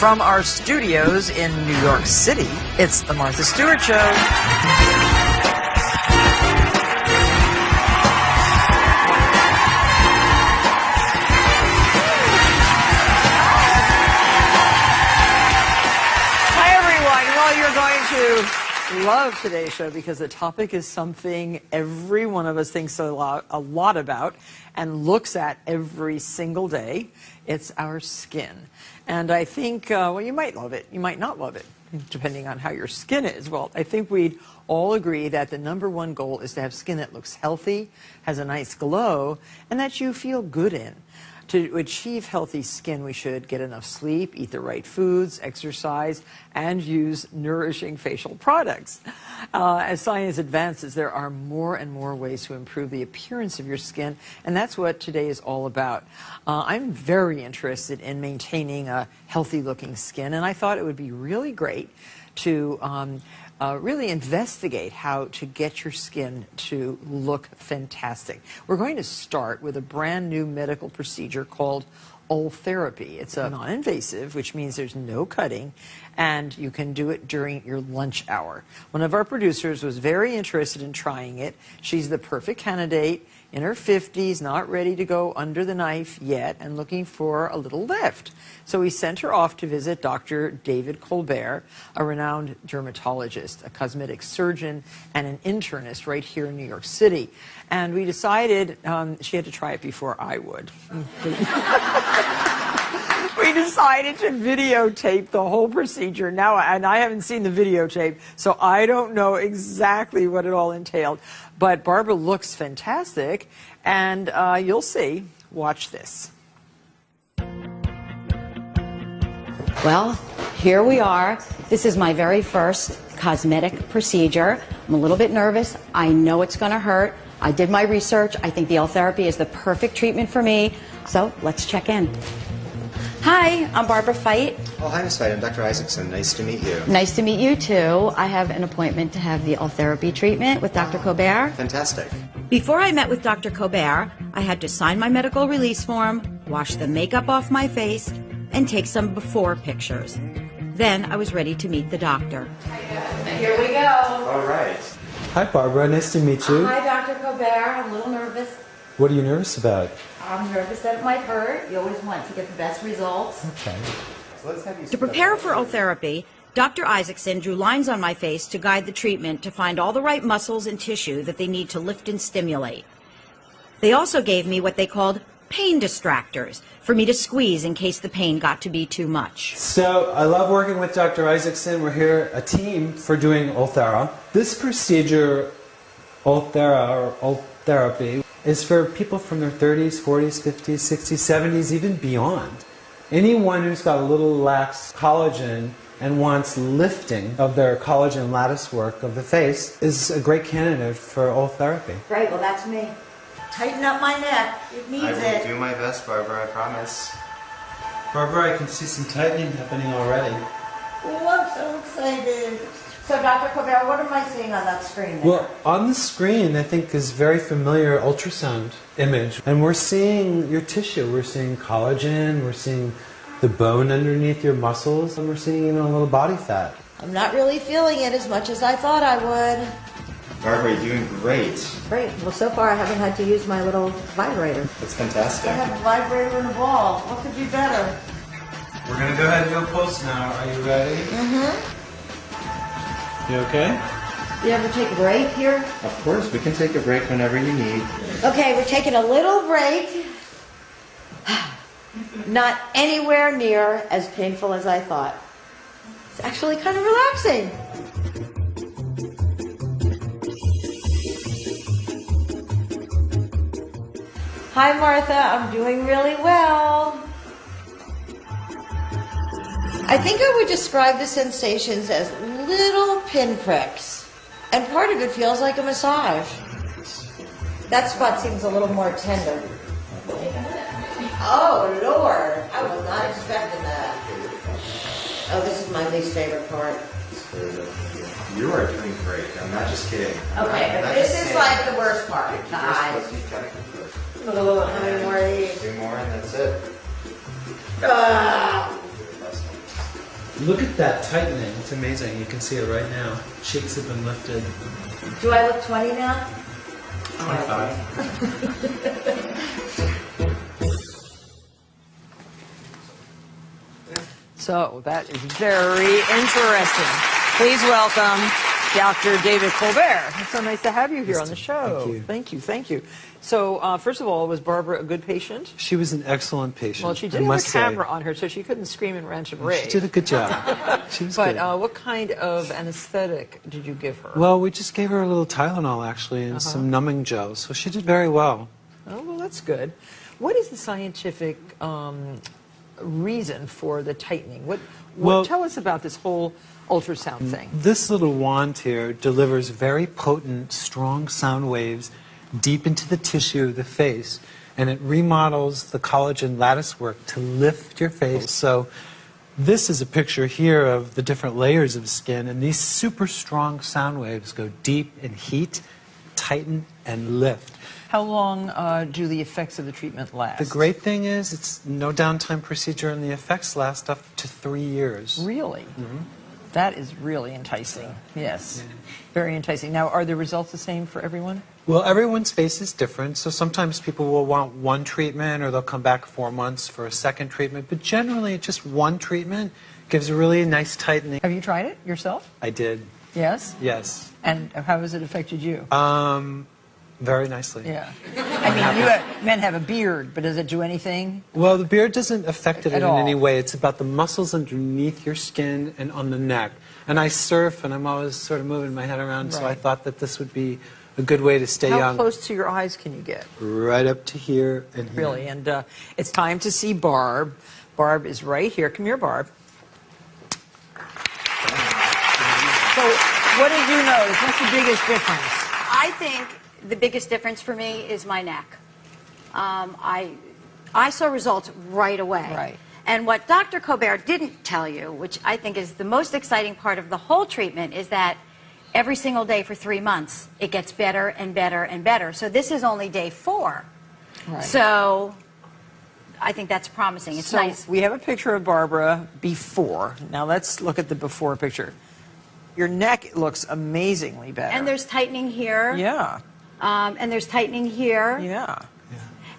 From our studios in New York City, it's the Martha Stewart Show. Hi, everyone. Well, you're going to love today's show because the topic is something every one of us thinks a lot about and looks at every single day. It's our skin. And I think, well, you might love it. You might not love it, depending on how your skin is. Well, I think we'd all agree that the #1 goal is to have skin that looks healthy, has a nice glow, and that you feel good in. To achieve healthy skin, we should get enough sleep, eat the right foods, exercise, and use nourishing facial products. As science advances, there are more and more ways to improve the appearance of your skin, and that's what today is all about. I'm very interested in maintaining a healthy-looking skin, and I thought it would be really great to really investigate how to get your skin to look fantastic. We're going to start with a brand new medical procedure called Ultherapy. It's a non-invasive, which means there's no cutting, and you can do it during your lunch hour. One of our producers was very interested in trying it. She's the perfect candidate, in her 50s, not ready to go under the knife yet, and looking for a little lift. So we sent her off to visit Dr. David Colbert, a renowned dermatologist, a cosmetic surgeon, and an internist right here in New York City. And we decided she had to try it before I would. We decided to videotape the whole procedure now, and I haven't seen the videotape, so I don't know exactly what it all entailed. But Barbara looks fantastic, and you'll see. Watch this. Well, here we are. This is my very first cosmetic procedure. I'm a little bit nervous. I know it's going to hurt. I did my research. I think the Ultherapy is the perfect treatment for me. So let's check in. Hi, I'm Barbara Fite. Oh, hi, Ms. Fite. I'm Dr. Isaacson. Nice to meet you. Nice to meet you, too. I have an appointment to have the Ultherapy treatment with Dr. Colbert. Fantastic. Before I met with Dr. Colbert, I had to sign my medical release form, wash the makeup off my face, and take some before pictures. Then I was ready to meet the doctor. Here we go. All right. Hi, Barbara. Nice to meet you. Hi, Dr. Colbert. I'm a little nervous. What are you nervous about? I'm nervous that it might hurt. You always want to get the best results. Okay. So let's have you To prepare for Ultherapy, Dr. Isaacson drew lines on my face to guide the treatment to find all the right muscles and tissue that they need to lift and stimulate. They also gave me what they called pain distractors for me to squeeze in case the pain got to be too much. So, I love working with Dr. Isaacson. We're here, a team, for doing Ulthera. This procedure, Ultherapy, is for people from their 30s, 40s, 50s, 60s, 70s, even beyond. Anyone who's got a little lax collagen and wants lifting of their collagen lattice work of the face is a great candidate for Ultherapy. Great, well that's me. Tighten up my neck. It needs I it. will do my best, Barbara, I promise. Barbara, I can see some tightening happening already. Oh, I'm so excited. So, Dr. Colbert, what am I seeing on that screen there? Well, on the screen, I think, is very familiar ultrasound image. And we're seeing your tissue. We're seeing collagen. We're seeing the bone underneath your muscles. And we're seeing even a little body fat. I'm not really feeling it as much as I thought I would. Barbara, you're doing great. Great. Well, so far I haven't had to use my little vibrator. That's fantastic. I have a vibrator and a ball. What could be better? We're going to go ahead and go pulse now. Are you ready? Mm-hmm. You okay? You ever take a break here? Of course, we can take a break whenever you need. Okay, we're taking a little break. Not anywhere near as painful as I thought. It's actually kind of relaxing. Hi, Martha. I'm doing really well. I think I would describe the sensations as little pinpricks. And part of it feels like a massage. That spot seems a little more tender. Oh, Lord. I was not expecting that. Oh, this is my least favorite part. You are doing great. I'm not just kidding. Okay, but this is like the worst part. The eyes. Oh, how many more of these? 2 more and that's it. Ah. Look at that tightening. It's amazing. You can see it right now. Cheeks have been lifted. Do I look 20 now? 25. So that is very interesting. Please welcome Dr. David Colbert. It's so nice to have you here on the show. Thank you. Thank you. Thank you. So, first of all, was Barbara a good patient? She was an excellent patient. Well, she did I have a must camera say. on her, so she couldn't scream and rant and rave. She did a good job. She was But good. what kind of anesthetic did you give her? Well, we just gave her a little Tylenol, actually, and some numbing gels. So she did very well. Oh, well, that's good. What is the scientific reason for the tightening? Well- Tell us about this whole ultrasound thing. This little wand here delivers very potent, strong sound waves deep into the tissue of the face, and it remodels the collagen lattice work to lift your face. So this is a picture here of the different layers of skin, and these super strong sound waves go deep and heat, tighten, and lift. How long do the effects of the treatment last? The great thing is it's no downtime procedure, and the effects last up to 3 years. Really? That is really enticing. Yes. Very enticing. Now, are the results the same for everyone? Well, everyone's face is different, so sometimes people will want one treatment or they'll come back 4 months for a second treatment, but generally just one treatment gives a really nice tightening. Have you tried it yourself? I did, Yes? yes. And how has it affected you? Very nicely. Yeah. I mean, men have a beard, but does it do anything? Well, the beard doesn't affect it At in all. any way. It's about the muscles underneath your skin and on the neck. And I surf, and I'm always sort of moving my head around, so I Right. thought that this would be a good way to stay How young. close to your eyes can you get? Right up to here and here. Really. And it's time to see Barb. Barb is right here. Come here, Barb. So what did you notice? What's the biggest difference? I think the biggest difference for me is my neck. I saw results right away. Right. And what Dr. Colbert didn't tell you, which I think is the most exciting part of the whole treatment, is that every single day for 3 months, it gets better and better and better. So this is only day 4. Right. So I think that's promising. It's So nice. we have a picture of Barbara before. Now let's look at the before picture. Your neck looks amazingly better. And there's tightening here. Yeah. And there's tightening here. Yeah.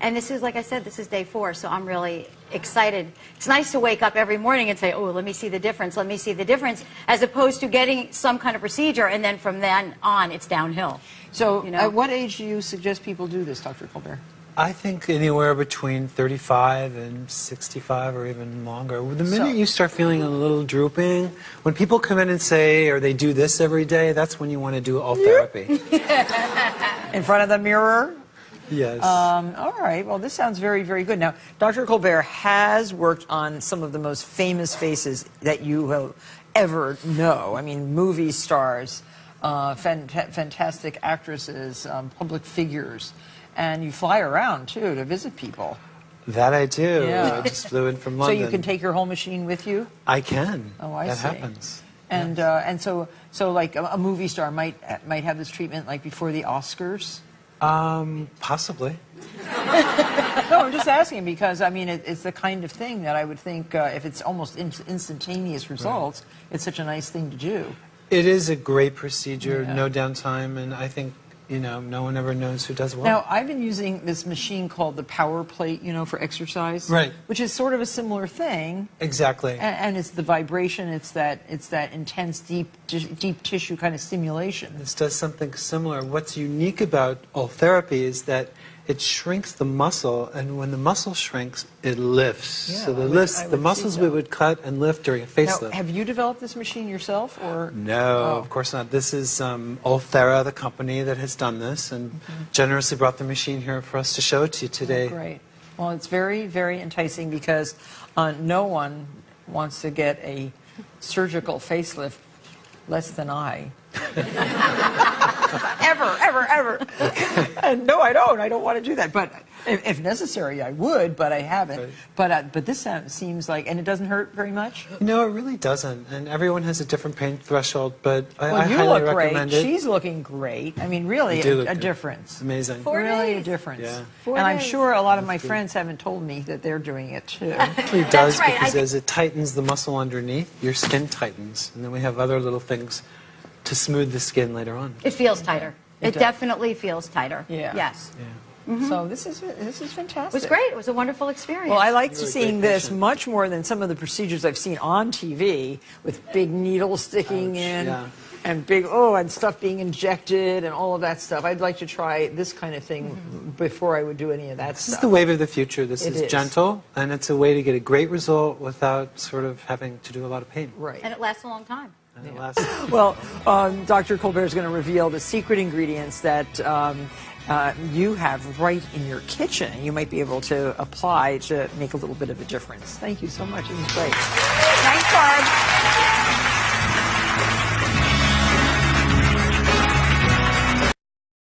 And this is, like I said, this is day 4, so I'm really excited. It's nice to wake up every morning and say, oh, let me see the difference, let me see the difference, as opposed to getting some kind of procedure, and then from then on, it's downhill. So You know? at what age do you suggest people do this, Dr. Colbert? I think anywhere between 35 and 65 or even longer. The minute So- you start feeling a little drooping, when people come in and say, or they do this every day, that's when you want to do Ultherapy. In front of the mirror? Yes. All right. Well, this sounds very, very good. Now, Dr. Colbert has worked on some of the most famous faces that you will ever know. I mean, movie stars, fantastic actresses, public figures. And you fly around, too, to visit people. That I do. Yeah. I just flew in from So London. you can take your whole machine with you? I can. Oh, I that see. happens. And so like a movie star might have this treatment like before the Oscars? Possibly. No, I'm just asking because, I mean, it's the kind of thing that I would think if it's almost instantaneous results, it's such a nice thing to do. It is a great procedure, Yeah. no downtime, and I think, no one ever knows who does what. Now, I've been using this machine called the Power Plate, for exercise. Right. Which is sort of a similar thing. Exactly. And it's the vibration, it's that intense, deep tissue kind of stimulation. This does something similar. What's unique about Ultherapy is that it shrinks the muscle, and when the muscle shrinks, it lifts. Yeah, so I the would muscles see we that. would cut and lift during a Now, facelift. have you developed this machine yourself, or? No, Oh. of course not. This is Ulthera, the company that has done this, and generously brought the machine here for us to show it to you today. Great. Well, it's very, very enticing because no one wants to get a surgical facelift less than I. ever. And no, I don't. I don't want to do that. But if necessary, I would, but I haven't. But this seems like, and it doesn't hurt very much? No, it really doesn't. And everyone has a different pain threshold, but I you highly look recommend great. it. She's looking great. I mean, really a difference. Amazing. Really a difference. Yeah. And I'm sure a lot of my friends haven't told me that they're doing it too. It really does, because as it tightens the muscle underneath, your skin tightens. And then we have other little things to smooth the skin later on. It feels tighter. It definitely feels tighter. Yeah. Yes. Yeah. So this is fantastic. It was great. It was a wonderful experience. Well, I liked Really seeing great this patient. much more than some of the procedures I've seen on TV with big needles sticking in yeah. and and stuff being injected and all of that stuff. I'd like to try this kind of thing before I would do any of that This stuff. is the wave of the future. This It is is. gentle, and it's a way to get a great result without sort of having to do a lot of pain. Right. And it lasts a long time. And it lasts. Well, Dr. Colbert is going to reveal the secret ingredients that you have right in your kitchen. You might be able to apply to make a little bit of a difference. Thank you so much. It was great. Thanks, Barb.